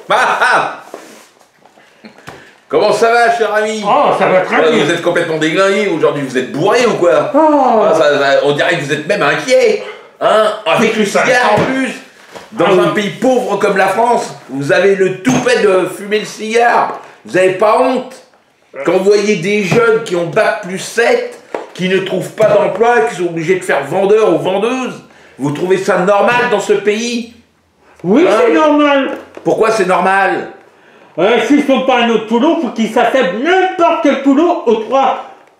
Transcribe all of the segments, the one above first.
Ah, ah. Comment ça va, cher ami? Oh, ça va très bien. Vous êtes complètement déglingué aujourd'hui, vous êtes bourré ou quoi? Oh. On dirait que vous êtes même inquiet. Hein? Avec le cigare en plus. Dans un pays pauvre comme la France, vous avez le toupet de fumer le cigare. Vous n'avez pas honte? Quand vous voyez des jeunes qui ont bac+7, qui ne trouvent pas d'emploi, qui sont obligés de faire vendeur ou vendeuse, vous trouvez ça normal dans ce pays? Oui, c'est normal. Pourquoi c'est normal? S'ils ne font pas un autre boulot, faut qu'ils s'attellent n'importe quel boulot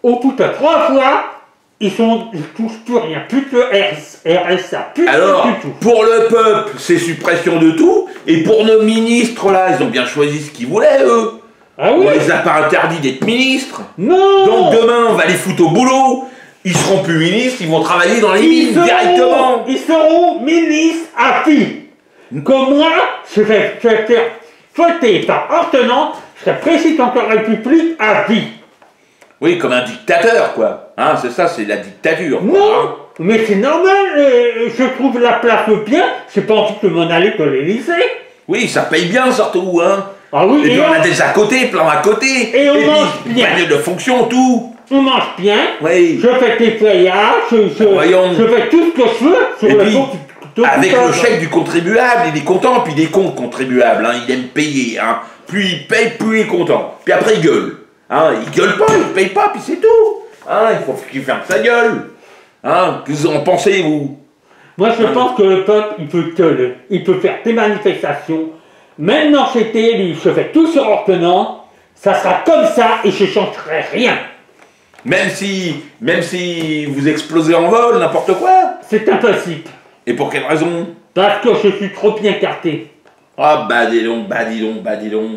au bout de 3 fois, ils touchent plus rien, plus de RSA, plus alors, du tout. Pour le peuple, c'est suppression de tout, et pour nos ministres là, ils ont bien choisi ce qu'ils voulaient eux. Ah oui? On les a pas interdits d'être ministres. Non. Donc demain, on va les foutre au boulot, ils seront plus ministres, ils vont travailler dans les mines directement. Ils seront ministres à vie. Comme moi, je vais faire voter par ordonnance, je serai président de la République à vie. Oui, comme un dictateur, quoi. Hein, c'est ça, c'est la dictature. Non, quoi, hein. mais c'est normal, je trouve la place bien, j'ai pas envie de m'en aller de l'Élysée. Oui, ça paye bien surtout, hein. Ah oui, et puis on a des à côté, plein à côté. Et on mange puis, bien. panier de fonction, tout. On mange bien, Oui. je fais des voyages, je fais tout ce que je veux sur Et le puis, compte. avec le chèque du contribuable, il est content, puis il est con, le contribuable, hein, il aime payer, hein. Plus il paye, plus il est content. Puis après, il gueule. Hein, il gueule pas, il paye pas, puis c'est tout. Hein, il faut qu'il ferme sa gueule. Hein, qu'est-ce que vous en pensez, vous? Moi, je pense que le peuple, il peut gueuler, il peut faire des manifestations. Maintenant, j'étais élu, je fais tout sur ordonnance, ça sera comme ça et je ne changerai rien. Même si vous explosez en vol, n'importe quoi? C'est impossible. Et pour quelle raison? Parce que je suis trop bien carté. Ah bah dis donc, bah dis donc, bah dis donc.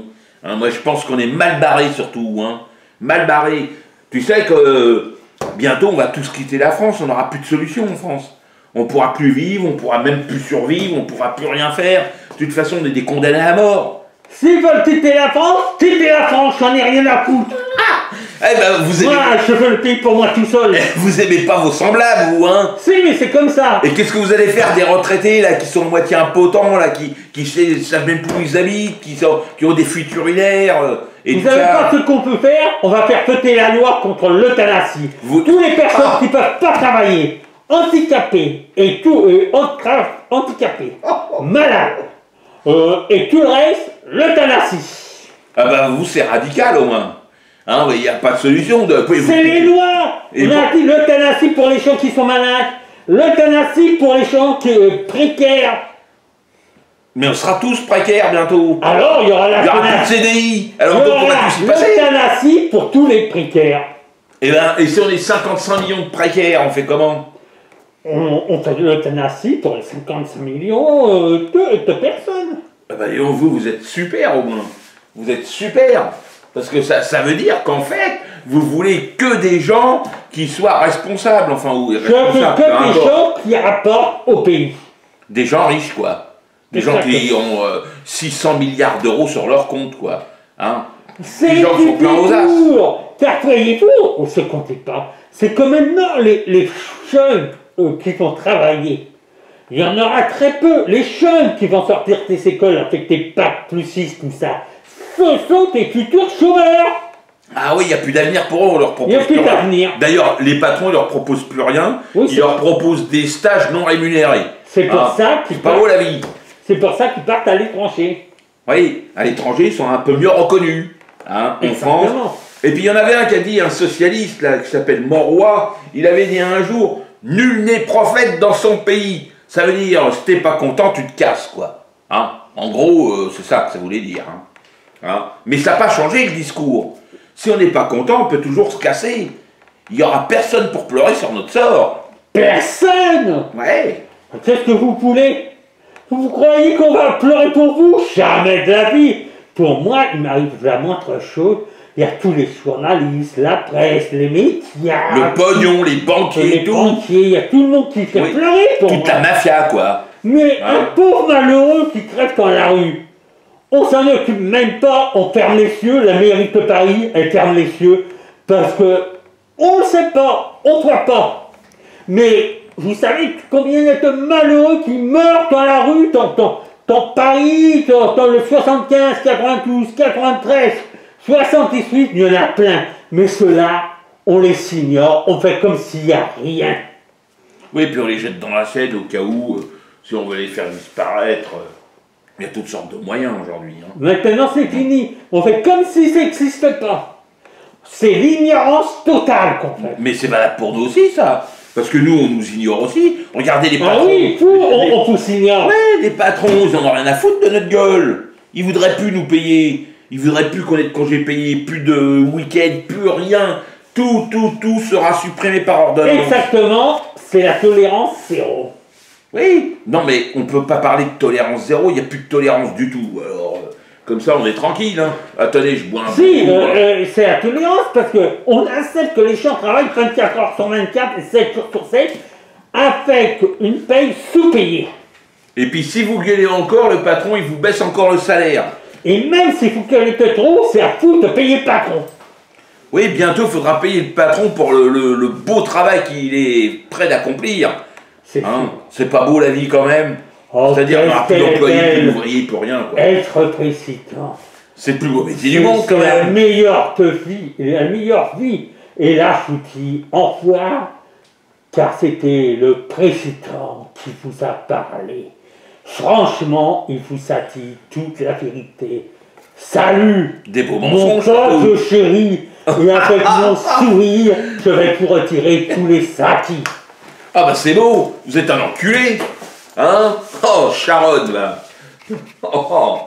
Hein, moi je pense qu'on est mal barré surtout, hein. Mal barré. Tu sais que bientôt on va tous quitter la France, on n'aura plus de solution en France. On pourra plus vivre, on pourra même plus survivre, on pourra plus rien faire. De toute façon on est des condamnés à mort. S'ils veulent quitter la France, j'en ai rien à foutre. Eh ben vous aimez... Moi, je veux le pays pour moi tout seul. Vous aimez pas vos semblables, vous, hein? Si, mais c'est comme ça. Et qu'est-ce que vous allez faire des retraités, là, qui sont moitié impotents, là, qui savent même plus où ils habitent, qui ont des fuites urinaires, et vous tout savez ça. pas ce qu'on peut faire? On va faire voter la loi contre l'euthanasie. Toutes les personnes qui peuvent pas travailler, handicapés, et tout, handicapés, malades, et tout le reste, l'euthanasie. Ah bah, vous, c'est radical, au moins. Hein, il n'y a pas de solution. C'est les lois. On a dit l'euthanasie pour les gens qui sont malades, l'euthanasie pour les gens précaires. Mais on sera tous précaires bientôt. Alors, il y aura la plus de CDI. Alors donc on va tous y passer. L'euthanasie pour tous les précaires. Et si on est 55 millions de précaires, on fait comment? On fait l'euthanasie pour les 55 millions de personnes. Ah bah, et vous êtes super au moins. Vous êtes super. Parce que ça veut dire qu'en fait, vous voulez que des gens qui soient responsables, enfin, ou responsables. Je veux que des gens qui rapportent au pays. Des gens riches, quoi. Des gens qui ont 600 milliards d'euros sur leur compte, quoi. Hein? C'est du discours. Car voyez-vous, on ne se comptait pas. C'est que maintenant, les jeunes qui vont travailler, il y en aura très peu. Les jeunes qui vont sortir des écoles avec des bac+6, tout ça, ce sont des futurs chômeurs. Ah oui, il n'y a plus d'avenir pour eux, on leur propose plus d'avenir. D'ailleurs, les patrons, ils leur proposent plus rien, ils leur proposent des stages non rémunérés. C'est pour ça qu'ils pas beau la vie. C'est pour ça qu'ils partent à l'étranger. Oui, à l'étranger, ils sont un peu mieux reconnus, hein, en France. Et puis il y en avait un qui a dit, un socialiste, là, qui s'appelle Moroy, il avait dit un jour, nul n'est prophète dans son pays. Ça veut dire, si t'es pas content, tu te casses, quoi. Hein, en gros, c'est ça que ça voulait dire. Hein. Hein? Mais ça n'a pas changé le discours. Si on n'est pas content, on peut toujours se casser. Il n'y aura personne pour pleurer sur notre sort. Personne? Ouais. Qu'est-ce que vous voulez? Vous croyez qu'on va pleurer pour vous? Jamais de la vie. Pour moi, il m'arrive la moindre chose. Il y a tous les journalistes, la presse, les médias. Le pognon, les banquiers, il y a tout le monde qui fait pleurer pour toute la mafia, quoi. Mais un pauvre malheureux qui crève dans la rue, on s'en occupe même pas, on ferme les yeux, la mairie de Paris, elle ferme les yeux, parce que on ne sait pas, on ne voit pas. Mais vous savez combien il y a de malheureux qui meurent dans la rue, dans Paris, dans le 75, 92, 93, 78, il y en a plein. Mais ceux-là, on les ignore, on fait comme s'il n'y a rien. Oui, puis on les jette dans la Seine au cas où, si on veut les faire disparaître. Il y a toutes sortes de moyens aujourd'hui. Hein. Maintenant, c'est fini. On fait comme si ça n'existait pas. C'est l'ignorance totale qu'on fait. Mais c'est valable pour nous aussi, ça. Parce que nous, on nous ignore aussi. Regardez les patrons. Ah oui, on vous ignore. Ouais, les patrons, ils en ont rien à foutre de notre gueule. Ils voudraient plus nous payer. Ils voudraient plus qu'on ait de congés payés, plus de week-end, plus rien. Tout sera supprimé par ordonnance. Exactement, c'est la tolérance zéro. Oui, non mais on peut pas parler de tolérance zéro, il n'y a plus de tolérance du tout. Alors, comme ça, on est tranquille. Hein. Attendez, je bois un peu. Si, c'est la tolérance parce qu'on accepte que les gens travaillent 24 heures sur 24 et 7 jours sur 7 avec une paye sous-payée. Et puis si vous gueulez encore, le patron, il vous baisse encore le salaire. Et même si vous gueulez trop, c'est à foutre de payer le patron. Oui, bientôt, il faudra payer le patron pour le beau travail qu'il est prêt d'accomplir. C'est pas beau la vie quand même. Oh, c'est-à-dire, on n'aura plus d'employés, plus d'ouvriers, plus rien. Quoi. Être président. C'est le plus beau métier du monde quand même. La meilleure vie. Et là, je vous dis au revoir, car c'était le président qui vous a parlé. Franchement, il vous a dit toute la vérité. Salut, des beaux mon mensonges, pote chéri, et avec mon sourire, je vais vous retirer tous les acquis. Ah bah c'est beau, vous êtes un enculé, hein? Oh, Charonne, là. Oh.